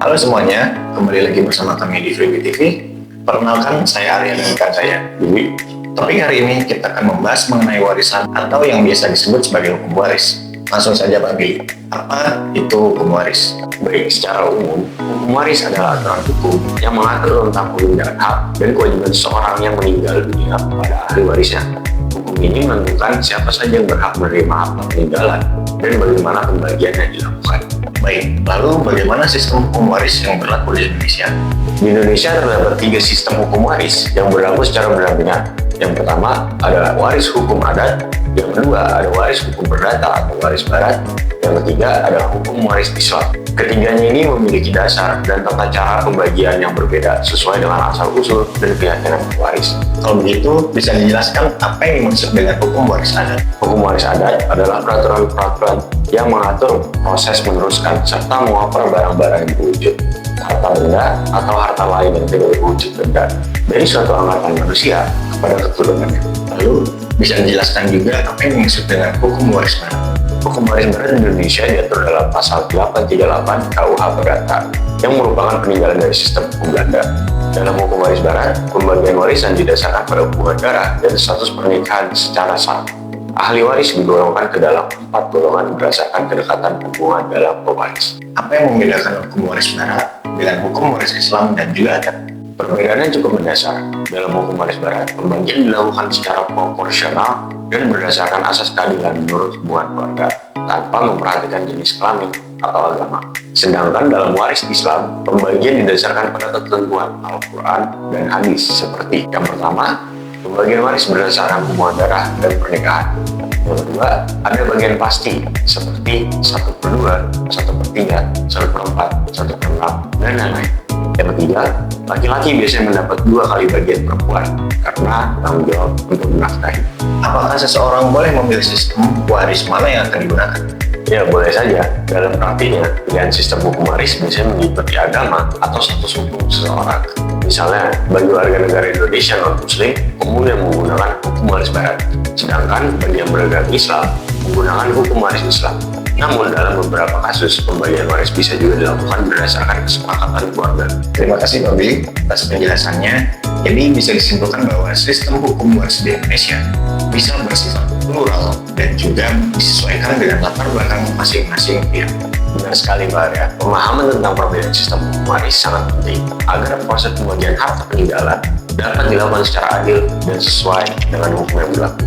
Halo semuanya, kembali lagi bersama kami di Freebie TV. Perkenalkan, saya Arya dan rekan saya, Dewi. Topik hari ini kita akan membahas mengenai warisan atau yang biasa disebut sebagai hukum waris. Langsung saja Pak Billy, apa itu hukum waris? Baik, secara umum, hukum waris adalah aturan hukum yang mengatur tentang pemindahan hak dan kewajiban seseorang yang meninggal dunia pada ahli warisnya. Hukum ini menentukan siapa saja yang berhak menerima harta peninggalan dan bagaimana pembagiannya dilakukan. Baik, lalu bagaimana sistem hukum waris yang berlaku di Indonesia? Di Indonesia terdapat 3 sistem hukum waris yang berlaku secara berdampingan. Yang pertama adalah waris hukum adat, yang kedua ada waris hukum perdata atau waris barat, yang ketiga adalah hukum waris Islam. Ketiganya ini memiliki dasar dan tata cara pembagian yang berbeda sesuai dengan asal-usul dan keyakinan waris. Kalau begitu, bisa dijelaskan apa yang dimaksud dengan hukum waris adat? Hukum waris adat adalah peraturan-peraturan yang mengatur proses meneruskan serta mengopera barang-barang yang berwujud harta benda atau harta lain yang tidak berwujud benda dari suatu angkatan manusia kepada keturunannya. Lalu, bisa dijelaskan juga apa yang dimaksud dengan hukum waris barat? Hukum waris barat di Indonesia diatur dalam pasal 838 KUH Perdata yang merupakan peninggalan dari sistem hukum Belanda. Dalam hukum waris barat, pembagian warisan didasarkan pada hubungan darah dan status pernikahan secara sah. Ahli waris digolongkan ke dalam 4 golongan berdasarkan kedekatan hubungan dalam pewaris. Apa yang membedakan hukum waris barat dengan hukum waris Islam dan juga adat? Perbedaannya cukup mendasar. Dalam hukum waris barat, pembagian dilakukan secara proporsional dan berdasarkan asas keadilan menurut hubungan keluarga, tanpa memperhatikan jenis kelamin atau agama. Sedangkan dalam waris Islam, pembagian didasarkan pada ketentuan Al-Quran dan hadis seperti yang pertama, pembagian waris berdasarkan hubungan darah dan pernikahan. Yang kedua, ada bagian pasti seperti 1/2, 1/3, 1/4, 1/6, dan lain-lain. Yang ketiga, laki-laki biasanya mendapat 2 kali bagian perempuan karena tanggung jawab untuk menafkahi. Apakah seseorang boleh memilih sistem waris mana yang akan digunakan? Ya, boleh saja. Dalam praktiknya, pilihan sistem hukum waris biasanya mengikuti agama atau status hukum seseorang. Misalnya, bagi warga negara Indonesia non-Muslim, umumnya menggunakan hukum waris barat. Sedangkan bagi yang beragama Islam, menggunakan hukum waris Islam. Namun, dalam beberapa kasus, pembagian waris bisa juga dilakukan berdasarkan kesepakatan keluarga. Terima kasih Pak Billy atas penjelasannya. Jadi bisa disimpulkan bahwa sistem hukum waris di Indonesia bisa bersifat plural dan juga disesuaikan dengan latar belakang masing-masing pihak. Benar sekali Pak Arya. Pemahaman tentang perbedaan sistem hukum waris sangat penting agar proses pembagian harta peninggalan dapat dilakukan secara adil dan sesuai dengan hukum yang berlaku.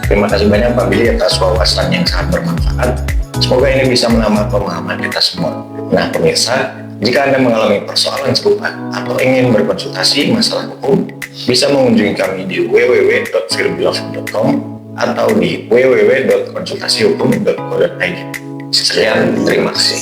Terima kasih banyak Pak Billy atas wawasan yang sangat bermanfaat. Semoga ini bisa menambah pemahaman kita semua. Nah pemirsa, jika Anda mengalami persoalan serupa atau ingin berkonsultasi masalah hukum, bisa mengunjungi kami di www.freebielove.com atau di www.konsultasihukum.co.id. Sekian, terima kasih.